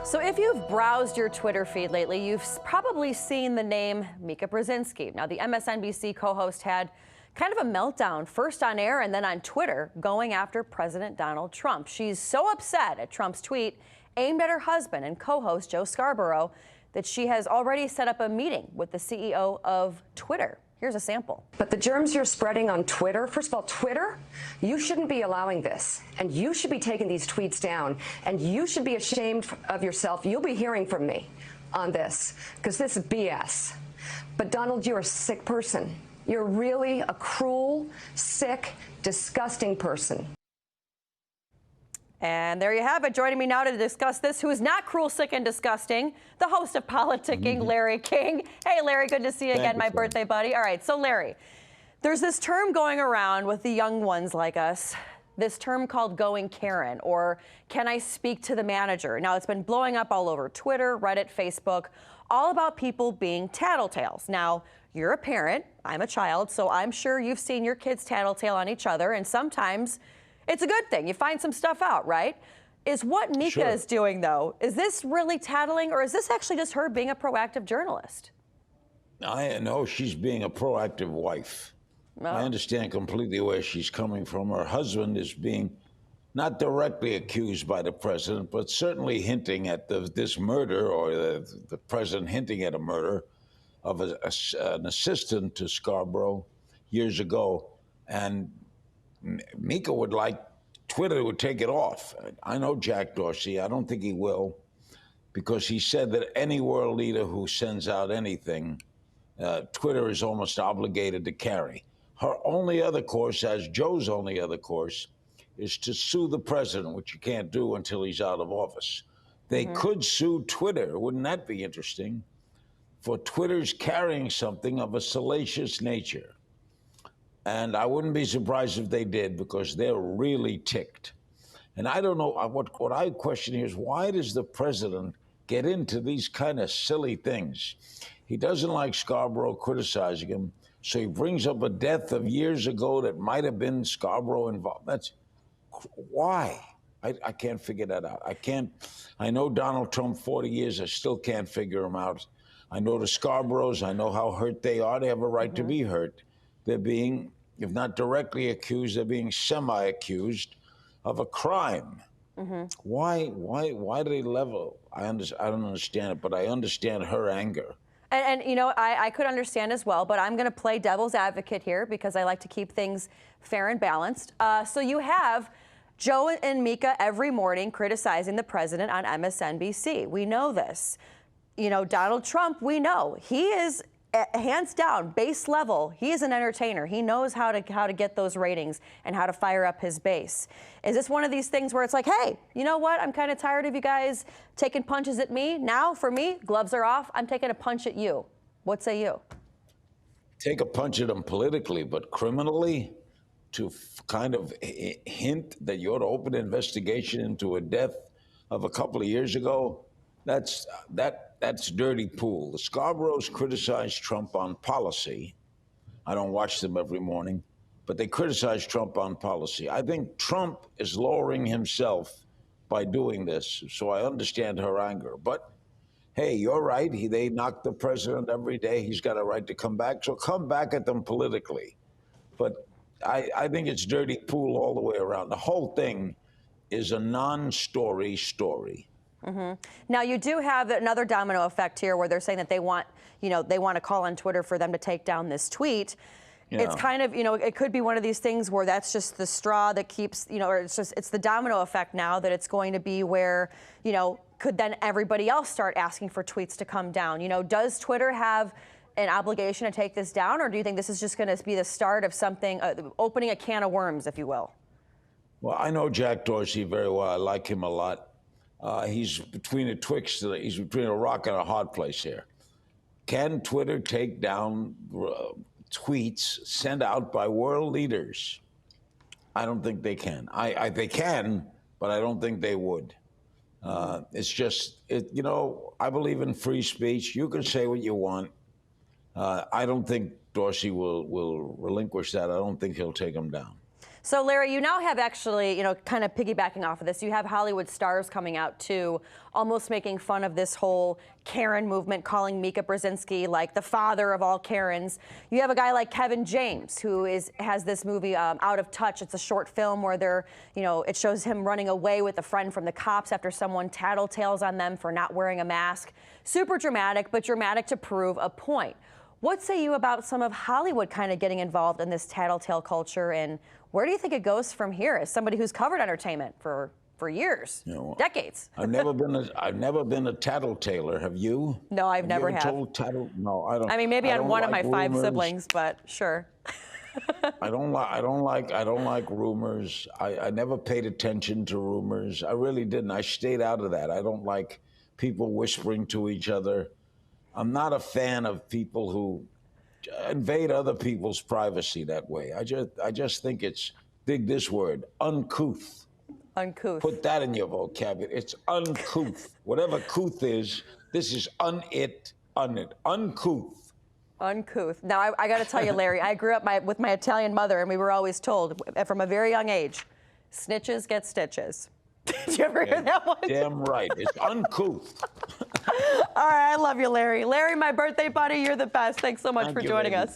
So if you've browsed your Twitter feed lately, you've probably seen the name Mika Brzezinski. Now, the MSNBC co-host had kind of a meltdown, first on air and then on Twitter, going after President Donald Trump. She's so upset at Trump's tweet aimed at her husband and co-host Joe Scarborough that she has already set up a meeting with the CEO of Twitter. Here's a sample. But the germs you're spreading on Twitter, first of all, Twitter, you shouldn't be allowing this. And you should be taking these tweets down. And you should be ashamed of yourself. You'll be hearing from me on this, because this is BS. But Donald, you're a sick person. You're really a cruel, sick, disgusting person. And there you have it. Joining me now to discuss this, who is not cruel, sick, and disgusting, the host of Politicking, Larry King. Hey, Larry, good to see you again, my birthday buddy. All right, so Larry, there's this term going around with the young ones like us, this term called going Karen, or can I speak to the manager? Now, it's been blowing up all over Twitter, Reddit, Facebook, all about people being tattletales. Now, you're a parent, I'm a child, so I'm sure you've seen your kids tattletale on each other, and sometimes it's a good thing. You find some stuff out, right? Is what Mika is doing, though, is this really tattling, or is this actually just her being a proactive journalist? I know she's being a proactive wife. Oh. I understand completely where she's coming from. Her husband is being not directly accused by the president, but certainly hinting at this murder, or the president hinting at a murder of an assistant to Scarborough years ago. And Mika would like Twitter to take it off. I know Jack Dorsey. I don't think he will, because he said that any world leader who sends out anything, Twitter is almost obligated to carry. Her only other course, as Joe's only other course, is to sue the president, which you can't do until he's out of office. They could sue Twitter. Wouldn't that be interesting? For Twitter's carrying something of a salacious nature. And I wouldn't be surprised if they did, because they're really ticked. And I don't know, what I question here is, why does the president get into these kind of silly things? He doesn't like Scarborough criticizing him, so he brings up a death of years ago that might have been Scarborough involved. That's why. I can't figure that out. I know Donald Trump 40 years, I still can't figure him out. I know the Scarboroughs, I know how hurt they are. They have a right to be hurt. They're being, if not directly accused, they're being semi-accused of a crime. Why do they level? I don't understand it, but I understand her anger. And you know, I could understand as well, but I'm going to play devil's advocate here because I like to keep things fair and balanced. So you have Joe and Mika every morning criticizing the president on MSNBC. We know this. You know, Donald Trump, we know he is hands down, base level, he is an entertainer. He knows how to get those ratings and how to fire up his base. Is this one of these things where it's like, hey, you know what? I'm kind of tired of you guys taking punches at me. Now, for me, gloves are off. I'm taking a punch at you. What say you? Take a punch at them politically, but criminally, to kind of hint that you ought to open an investigation into a death of a couple of years ago, that's dirty pool. The Scarboroughs criticize Trump on policy. I don't watch them every morning, but they criticize Trump on policy. I think Trump is lowering himself by doing this, so I understand her anger. But hey, you're right. They knock the president every day. He's got a right to come back, so come back at them politically. But I think it's dirty pool all the way around. The whole thing is a non-story story. Now, you do have another domino effect here where they're saying that they want to call on Twitter for them to take down this tweet. Yeah. It's kind of, it could be one of these things where that's just the straw that keeps, or it's the domino effect now that it's going to be where, could then everybody else start asking for tweets to come down? Does Twitter have an obligation to take this down, or do you think this is just going to be the start of something, opening a can of worms, if you will? Well, I know Jack Dorsey very well. I like him a lot. He's between he's between a rock and a hard place here. Can Twitter take down tweets sent out by world leaders? I don't think they can. They can, but I don't think they would. It's just, I believe in free speech. You can say what you want. I don't think Dorsey will relinquish that. I don't think he'll take them down. So, Larry, you now have actually, kind of piggybacking off of this, you have Hollywood stars coming out, too, almost making fun of this whole Karen movement, calling Mika Brzezinski like the father of all Karens. You have a guy like Kevin James, who has this movie, Out of Touch. It's a short film where it shows him running away with a friend from the cops after someone tattle-tales on them for not wearing a mask. Super dramatic, but dramatic to prove a point. What say you about some of Hollywood kind of getting involved in this tattletale culture, and where do you think it goes from here? As somebody who's covered entertainment for years, decades. I've never been a tattletailer. Have you? No, I've never you ever told tattle? No, I don't. I mean, maybe on one of my rumors. 5 siblings, but sure. I don't like rumors. I never paid attention to rumors. I really didn't. I stayed out of that. I don't like people whispering to each other. I'm not a fan of people who invade other people's privacy that way. I just think it's, dig this word, uncouth. Uncouth. Put that in your vocabulary. It's uncouth. Whatever couth is, this is uncouth. Uncouth. Now, I got to tell you, Larry, I grew up with my Italian mother, and we were always told from a very young age, snitches get stitches. Did you ever hear that one? Damn right. It's uncouth. All right, I love you, Larry. Larry, my birthday buddy, you're the best. Thanks so much for joining us.